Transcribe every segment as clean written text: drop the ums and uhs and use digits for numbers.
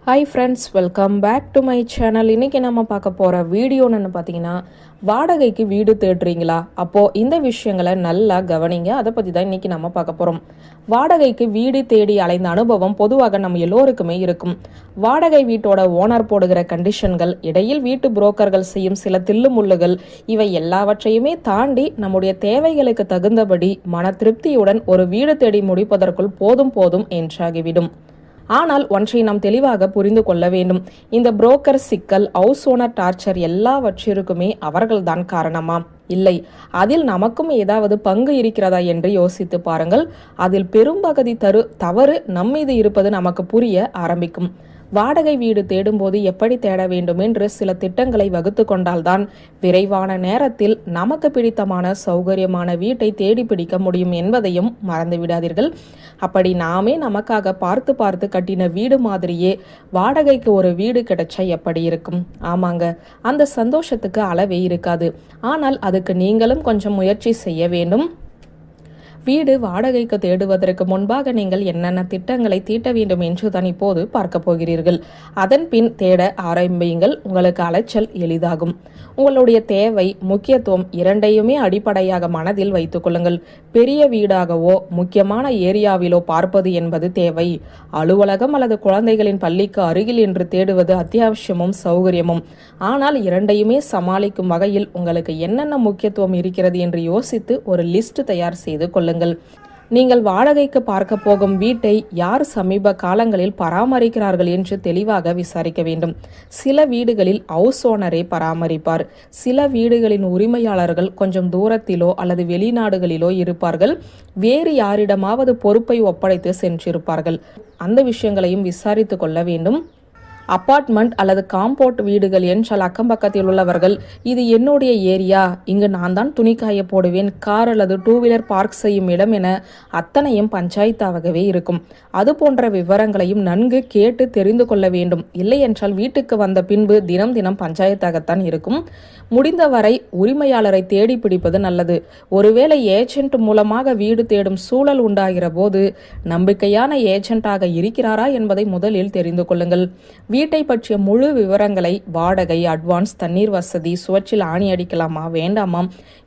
Hi friends, welcome back to my channel. இன்றைக்கி நம்ம பார்க்க போகிற வீடியோன்னு பார்த்தீங்கன்னா, வாடகைக்கு வீடு தேடுறீங்களா? அப்போது இந்த விஷயங்களை நல்லா கவனிங்க. அதை பற்றி தான் இன்றைக்கி நம்ம பார்க்க போகிறோம். வாடகைக்கு வீடு தேடி அலைந்த அனுபவம் பொதுவாக நம்ம எல்லோருக்குமே இருக்கும். வாடகை வீட்டோட ஓனர் போடுகிற கண்டிஷன்கள், இடையில் வீட்டு புரோக்கர்கள் செய்யும் சில தில்லுமுள்ளுகள், இவை எல்லாவற்றையுமே தாண்டி நம்முடைய தேவைகளுக்கு தகுந்தபடி மன திருப்தியுடன் ஒரு வீடு தேடி முடிப்பதற்குள் போதும் என்றாகிவிடும். ஆனால் ஒன்றை நாம் தெளிவாக புரிந்து கொள்ள வேண்டும். இந்த புரோக்கர் சிக்கல், ஹவுஸ் ஓனர் டார்ச்சர் எல்லாவற்றிற்குமே அவர்கள்தான் காரணமா? இல்லை, அதில் நமக்கும் ஏதாவது பங்கு இருக்கிறதா என்று யோசித்து பாருங்கள். அதில் பெரும்பகுதி தவறு நம்மீது இருப்பது நமக்கு புரிய ஆரம்பிக்கும். வாடகை வீடு தேடும்போது எப்படி தேட வேண்டும் என்று சில திட்டங்களை வகுத்து கொண்டால்தான் விரைவான நேரத்தில் நமக்கு பிடித்தமான சௌகரியமான வீட்டை தேடி பிடிக்க முடியும் என்பதையும் மறந்துவிடாதீர்கள். அப்படி நாமே நமக்காக பார்த்து கட்டின வீடு மாதிரியே வாடகைக்கு ஒரு வீடு கிடைச்சா எப்படி இருக்கும்? ஆமாங்க, அந்த சந்தோஷத்துக்கு அளவே இருக்காது. ஆனால் அதுக்கு நீங்களும் கொஞ்சம் முயற்சி செய்ய வேண்டும். வீடு வாடகைக்கு தேடுவதற்கு முன்பாக நீங்கள் என்னென்ன திட்டங்களை தீட்ட வேண்டும் என்று தான் இப்போது பார்க்க போகிறீர்கள். அதன் பின் தேட ஆரம்பியுங்கள். உங்களுக்கு அலைச்சல் எளிதாகும். உங்களுடைய தேவை, முக்கியத்துவம் இரண்டையுமே அடிப்படையாக மனதில் வைத்துக் கொள்ளுங்கள். பெரிய வீடாகவோ முக்கியமான ஏரியாவிலோ பார்ப்பது என்பது தேவை. அலுவலகம் அல்லது குழந்தைகளின் பள்ளிக்கு அருகில் என்று தேடுவது அத்தியாவசியமும் சௌகரியமும். ஆனால் இரண்டையுமே சமாளிக்கும் வகையில் உங்களுக்கு என்னென்ன முக்கியத்துவம் இருக்கிறது என்று யோசித்து ஒரு லிஸ்ட் தயார் செய்து கொள்ளுங்கள். நீங்கள் வாடகைக்கு பார்க்க போகும் வீட்டை யார் சமீப காலங்களில் பராமரிக்கிறார்கள் என்று தெளிவாக விசாரிக்க வேண்டும். சில வீடுகளில் ஹவுஸ் ஓனரே பராமரிப்பார். சில வீடுகளின் உரிமையாளர்கள் கொஞ்சம் தூரத்திலோ அல்லது வெளிநாடுகளிலோ இருப்பார்கள். வேறு யாரிடமாவது பொறுப்பை ஒப்படைத்து சென்றிருப்பார்கள். அந்த விஷயங்களையும் விசாரித்து கொள்ள வேண்டும். அப்பார்ட்மெண்ட் அல்லது காம்பவுண்ட் வீடுகள் என்றால் அக்கம் பக்கத்தில் உள்ளவர்கள், இது என்னுடைய ஏரியா, இங்கு நான் தான் துணிக்காய போடுவேன், கார் அல்லது 2 வீலர் பார்க் செய்யும் இடம் என அத்தனையும் பஞ்சாயத்தாகவே இருக்கும். அது போன்ற விவரங்களையும் நன்கு கேட்டு தெரிந்து கொள்ள வேண்டும். இல்லை என்றால் வீட்டுக்கு வந்த பின்பு தினம் பஞ்சாயத்தாகத்தான் இருக்கும். முடிந்தவரை உரிமையாளரை தேடி பிடிப்பது நல்லது. ஒருவேளை ஏஜென்ட் மூலமாக வீடு தேடும் சூழல் உண்டாகிற போது நம்பிக்கையான ஏஜென்ட்டாக இருக்கிறாரா என்பதை முதலில் தெரிந்து கொள்ளுங்கள். வீட்டை பற்றிய முழு விவரங்களை, வாடகை, அட்வான்ஸ், தண்ணீர் வசதி, சுவற்றில் ஆணி அடிக்கலாமா வேண்டாமா,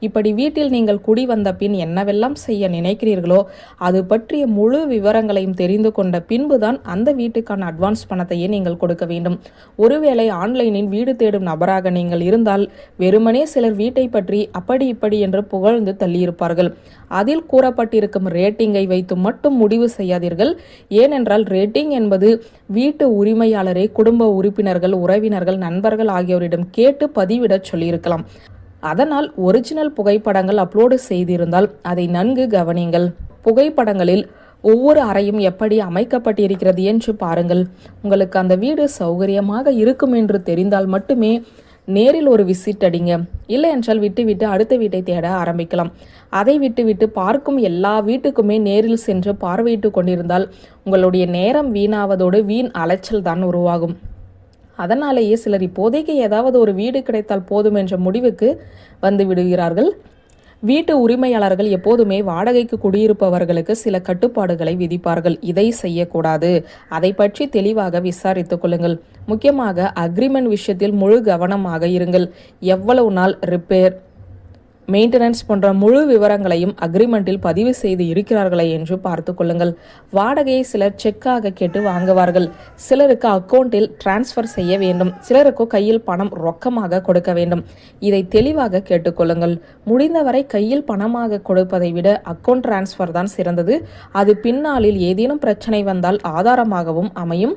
இப்படி வீட்டில் நீங்கள் குடி வந்த பின் என்னவெல்லாம் செய்ய நினைக்கிறீர்களோ அது பற்றிய முழு விவரங்களையும் தெரிந்து கொண்ட பின்புதான் அந்த வீட்டுக்கான அட்வான்ஸ் பணத்தையே நீங்கள் கொடுக்க வேண்டும். ஒருவேளை ஆன்லைனில் வீடு தேடும் நபராக நீங்கள் இருந்தால் வெறுமனே சிலர் வீட்டை பற்றி அப்படி இப்படி என்று புகழ்ந்து தள்ளியிருப்பார்கள். அதில் கூறப்பட்டிருக்கும் ரேட்டிங்கை வைத்து மட்டும் முடிவு செய்யாதீர்கள். ஏனென்றால் ரேட்டிங் என்பது வீட்டு உரிமையாளரை குடும்ப உறுப்பினர்கள், உறவினர்கள், நண்பர்கள் ஆகியோரிடம் கேட்டு பதிவிடச் சொல்லியிருக்கலாம். அதனால் ஒரிஜினல் புகைப்படங்கள் அப்லோடு செய்திருந்தால் அதை நன்கு கவனியுங்கள். புகைப்படங்களில் ஒவ்வொரு அறையும் எப்படி அமைக்கப்பட்டிருக்கிறது என்று பாருங்கள். உங்களுக்கு அந்த வீடு சௌகரியமாக இருக்கும் என்று தெரிந்தால் மட்டுமே நேரில் ஒரு விசிட் அடிங்க. இல்லை என்றால் விட்டு அடுத்த வீட்டை தேட ஆரம்பிக்கலாம். அதை விட்டு பார்க்கும் எல்லா வீட்டுக்குமே நேரில் சென்று பார்வையிட்டு கொண்டிருந்தால் உங்களுடைய நேரம் வீணாவதோடு வீண் அலைச்சல் தான் உருவாகும். அதனாலேயே சிலர் இப்போதைக்கு ஏதாவது ஒரு வீடு கிடைத்தால் போதும் என்ற முடிவுக்கு வந்து விடுகிறார்கள். வீட்டு உரிமையாளர்கள் எப்போதுமே வாடகைக்கு குடியிருப்பவர்களுக்கு சில கட்டுப்பாடுகளை விதிப்பார்கள். இதை செய்யக்கூடாது, அதை பற்றி தெளிவாக விசாரித்துக் கொள்ளுங்கள். முக்கியமாக அக்ரிமெண்ட் விஷயத்தில் முழு கவனமாக இருங்கள். எவ்வளவு நாள் ரிப்பேர், மெயின்டெனன்ஸ் போன்ற முழு விவரங்களையும் அக்ரிமெண்டில் பதிவு செய்து இருக்கிறார்களே என்று பார்த்து கொள்ளுங்கள். வாடகையை சிலர் செக்காக கேட்டு வாங்குவார்கள். சிலருக்கு அக்கௌண்டில் டிரான்ஸ்ஃபர் செய்ய வேண்டும், சிலருக்கு கையில் பணம் ரொக்கமாக கொடுக்க வேண்டும். இதை தெளிவாக கேட்டுக்கொள்ளுங்கள். முடிந்தவரை கையில் பணமாக கொடுப்பதை விட அக்கௌண்ட் டிரான்ஸ்ஃபர் தான் சிறந்தது. அது பின்னாளில் ஏதேனும் பிரச்சனை வந்தால் ஆதாரமாகவும் அமையும்.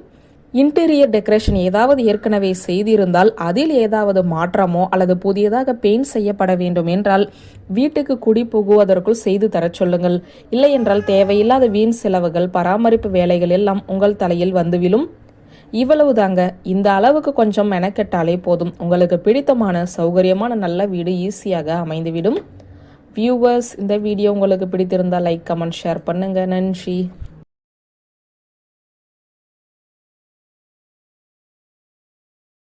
இன்டீரியர் டெக்கரேஷன் ஏதாவது ஏற்கனவே செய்திருந்தால் அதில் ஏதாவது மாற்றமோ அல்லது புதியதாக பெயிண்ட் செய்யப்பட வேண்டும் என்றால் வீட்டுக்கு குடி புகுவதற்குள் செய்து தர சொல்லுங்கள். இல்லை என்றால் தேவையில்லாத வீண் செலவுகள், பராமரிப்பு வேலைகள் எல்லாம் உங்கள் தலையில் வந்து விழும். இவ்வளவு தாங்க. இந்த அளவுக்கு கொஞ்சம் மெனக்கெட்டாலே போதும். உங்களுக்கு பிடித்தமான சௌகரியமான நல்ல வீடு ஈஸியாக அமைந்துவிடும். வியூவர்ஸ், இந்த வீடியோ உங்களுக்கு பிடித்திருந்தால் லைக், கமெண்ட், ஷேர் பண்ணுங்க. நன்றி.